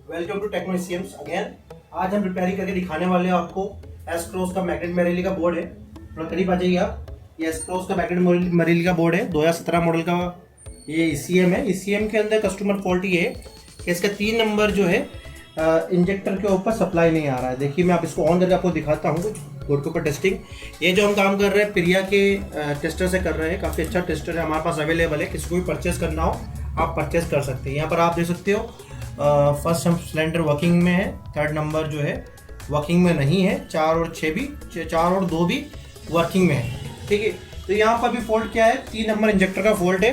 Welcome to Techno CMS again. आज हम repairing करके दिखाने वाले हैं आपको एस क्रॉस का मैग्नेट मैरिली का बोर्ड है। थोड़ा करीब आ जाइए आप। ये एस क्रॉस का मैग्नेट मैरिली का बोर्ड है 2017 मॉडल का। ये ईसीएम है। ईसीएम के अंदर कस्टमर फॉल्ट ये है कि इसका 3 नंबर जो है इंजेक्टर के ऊपर सप्लाई नहीं आ रहा है। देखिए मैं आप इसको ऑन करके आपको दिखाता हूँ कुछ बोर्ड के ऊपर टेस्टिंग। ये जो हम काम कर रहे हैं प्रिया के टेस्टर से कर रहे हैं। काफ़ी अच्छा टेस्टर है, हमारे पास अवेलेबल है। किसी को भी परचेस करना हो आप परचेस कर सकते हैं। यहाँ पर आप देख सकते हो फर्स्ट सिलेंडर वर्किंग में है, 3rd नंबर जो है वर्किंग में नहीं है, 4 और 6 भी, 4 और 2 भी वर्किंग में है। ठीक है, तो यहाँ पर भी फॉल्ट क्या है, 3 नंबर इंजेक्टर का फॉल्ट है।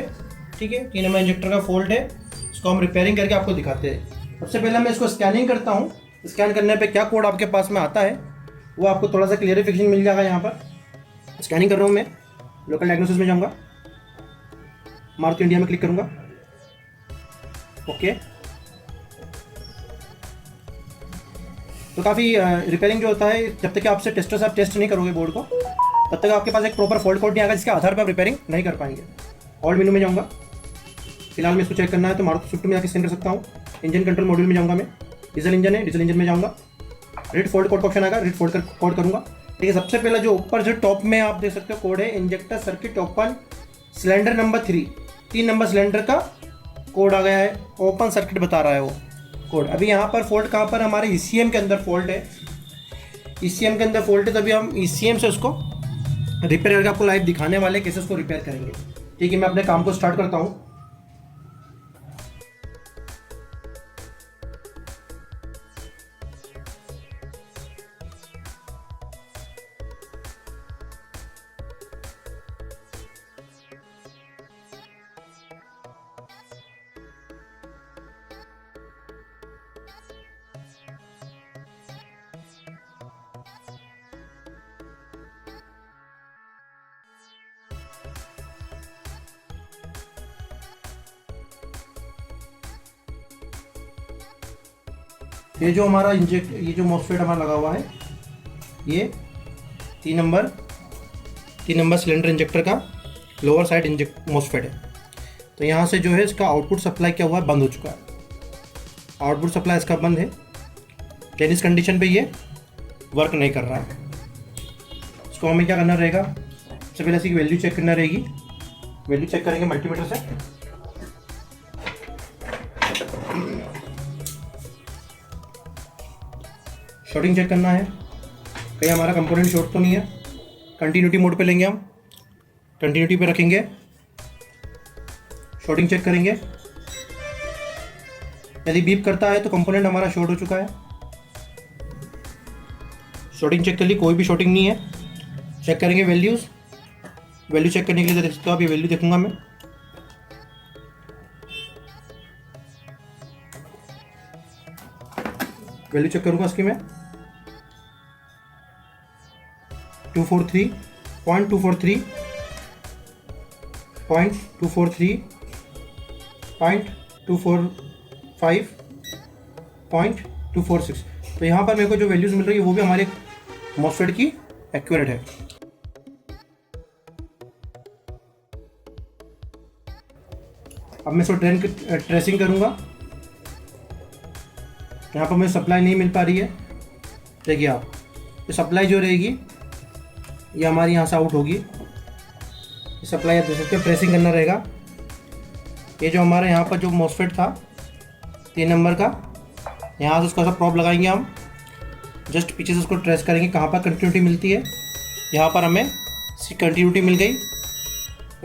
ठीक है, 3 नंबर इंजेक्टर का फॉल्ट है। इसको हम रिपेयरिंग करके आपको दिखाते हैं। सबसे पहले मैं इसको स्कैनिंग करता हूँ। स्कैन करने पे क्या कोड आपके पास में आता है वो आपको थोड़ा सा क्लियरिफिकेशन मिल जाएगा। यहाँ पर स्कैनिंग कर रहा हूँ मैं, लोकल डायग्नोसिस में जाऊँगा, मारुति इंडिया में क्लिक करूँगा। ओके, तो काफ़ी रिपेयरिंग जो होता है, जब तक आपसे टेस्टर से आप टेस्ट नहीं करोगे बोर्ड को तब तक आपके पास एक प्रॉपर फॉल्ट कोड नहीं आएगा जिसके आधार पर आप रिपेयरिंग नहीं कर पाएंगे। ऑल मेनू में जाऊँगा। फिलहाल मैं इसको चेक करना है तो मारुति स्विफ्ट में जाकर स्कैन कर सकता हूँ। इंजन कंट्रोल मॉड्यूल में जाऊँगा मैं, डीजल इंजन है, डीजल इंजन में जाऊँगा। रीड फॉल्ट कोड का ऑप्शन आएगा, रीड फॉल्ट कोड करूँगा। ठीक है, सबसे पहला जो ऊपर जो टॉप में आप देख सकते हो कोड है injector circuit open cylinder number 3 number cylinder का कोड आ गया है। ओपन सर्किट बता रहा है वो कोड। अभी यहाँ पर फॉल्ट कहाँ पर, हमारे ईसीएम के अंदर फॉल्ट है। ईसीएम के अंदर फॉल्ट है, तभी हम ईसीएम से उसको रिपेयर करके आपको लाइव दिखाने वाले कैसे उसको रिपेयर करेंगे। ठीक है, मैं अपने काम को स्टार्ट करता हूँ। ये जो हमारा ये जो मॉसफेट हमारा लगा हुआ है, ये 3 नंबर सिलेंडर इंजेक्टर का लोअर साइड मॉसफेट है। तो यहाँ से जो है इसका आउटपुट सप्लाई क्या हुआ है, बंद हो चुका है। आउटपुट सप्लाई इसका बंद है। टेनिस कंडीशन पे ये वर्क नहीं कर रहा है। इसको हमें क्या करना रहेगा, सबसे पहले इसकी वैल्यू चेक करना रहेगी। वैल्यू चेक करेंगे मल्टीमीटर से। शॉर्टिंग चेक करना है, कहीं हमारा कंपोनेंट शॉर्ट तो नहीं है। कंटिन्यूटी मोड पे लेंगे हम, कंटिन्यूटी पे रखेंगे, शॉर्टिंग चेक करेंगे। यदि बीप करता है तो कंपोनेंट हमारा शॉर्ट हो चुका है। शॉर्टिंग चेक कर ली, कोई भी शॉर्टिंग नहीं है। चेक करेंगे वैल्यूज़। वैल्यू चेक करने के लिए देख सकते हो आप, ये वैल्यू देखूंगा मैं। वैल्यू चेक करूंगा इसकी मैं 243, 0.243, 0.243, 0.245, 0.246। तो यहाँ पर मेरे को जो वैल्यूज़ मिल रही है वो भी हमारे मॉसफेट की एक्यूरेट है। अब मैं इसको ट्रेसिंग करूँगा। यहाँ पर मुझे सप्लाई नहीं मिल पा रही है। देखिए आप, तो सप्लाई जो रहेगी ये हमारी यहाँ से आउट होगी। सप्लाई आप देख सकते हो, प्रेसिंग करना रहेगा। ये जो हमारे यहाँ पर जो मॉसफेट था 3 नंबर का, यहाँ से उसका सब प्रॉप लगाएंगे हम। जस्ट पीछे से उसको ट्रेस करेंगे कहाँ पर कंटिन्यूटी मिलती है। यहाँ पर हमें कंटिन्यूटी मिल गई।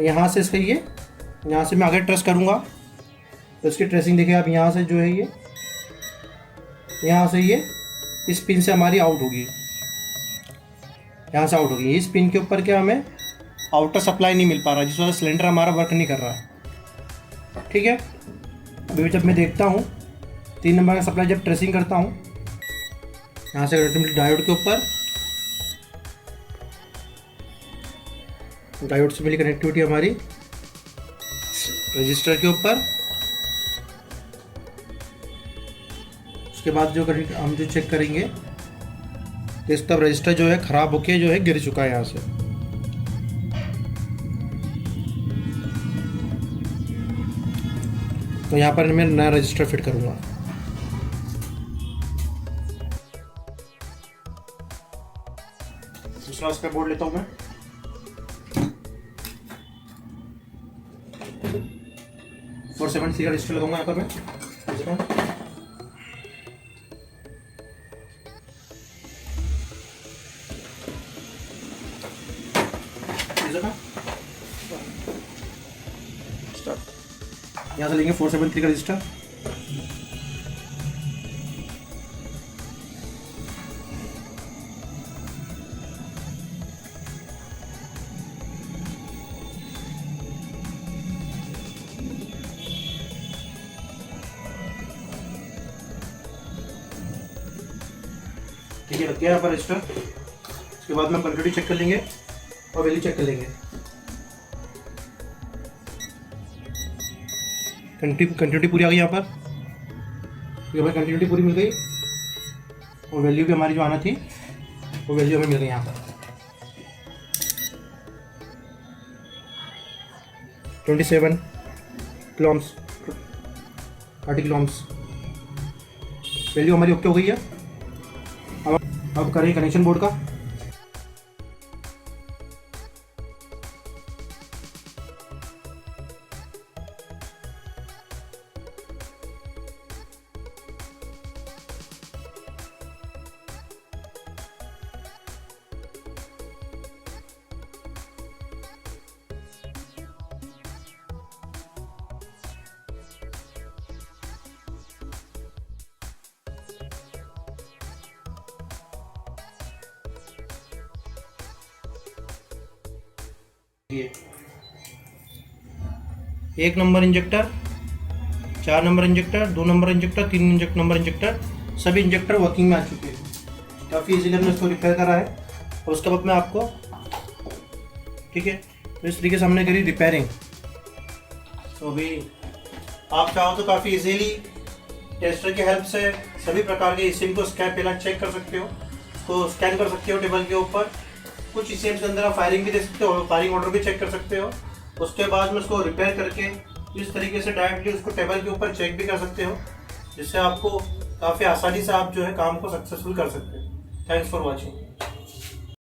यहाँ से इसका ये, यहाँ से मैं आगे ट्रेस करूँगा तो इसकी ट्रेसिंग देखिए आप, यहाँ से जो है ये, यहाँ से ये इस पिन से हमारी आउट होगी, यहाँ से आउट होगी। इस पिन के ऊपर क्या हमें आउटर सप्लाई नहीं मिल पा रहा, जिस वजह से सिलेंडर हमारा वर्क नहीं कर रहा है। ठीक है, अभी जब मैं देखता हूँ 3 नंबर का सप्लाई, जब ट्रेसिंग करता हूँ यहाँ से डायोड के ऊपर, डायोड से मिली कनेक्टिविटी हमारी रजिस्टर के ऊपर। उसके बाद जो हम जो चेक करेंगे तो इस तब रजिस्टर जो है ख़राब होके जो है गिर चुका है यहाँ से। तो यहाँ पर मैं नया रजिस्टर फिट करूँगा। दूसरा उसका बोर्ड लेता हूँ मैं। फोर 7 का रजिस्टर लगाऊंगा यहाँ पर मैं। यहाँ से लेंगे 473 का रजिस्टर। ठीक है, रख गया यहाँ पर रजिस्टर। उसके बाद में कंटिन्यूटी चेक कर लेंगे और वैल्यू चेक कर लेंगे। कंटिन्यूटी पूरी आ गई यहाँ पर। ये हमें कंटिन्यूटी पूरी मिल गई और वैल्यू भी हमारी जो आना थी वो वैल्यू हमें मिल गई यहाँ पर। 27 किलोम्स 30 किलोम्स वैल्यू हमारी ओके हो गई है। अब करें कनेक्शन बोर्ड का। ये 1 number injector, 4 number injector, 2 number injector, 3 number injector, सभी इंजेक्टर वर्किंग में आ चुके हैं। काफ़ी इजीली हमने इसको रिपेयर करा है। और उसके बाद में आपको, ठीक है, तो इस तरीके से हमने करी रिपेयरिंग। तो अभी आप चाहो तो काफ़ी इजीली टेस्टर की हेल्प से सभी प्रकार के ईसीएम को पहला चेक कर सकते हो, तो स्कैन कर सकते हो टेबल के ऊपर। कुछ ईसीएम के अंदर आप फायरिंग भी दे सकते हो, फायरिंग ऑर्डर भी चेक कर सकते हो। उसके बाद में उसको रिपेयर करके इस तरीके से डायरेक्टली उसको टेबल के ऊपर चेक भी कर सकते हो, जिससे आपको काफ़ी आसानी से आप जो है काम को सक्सेसफुल कर सकते हो। Thanks for watching.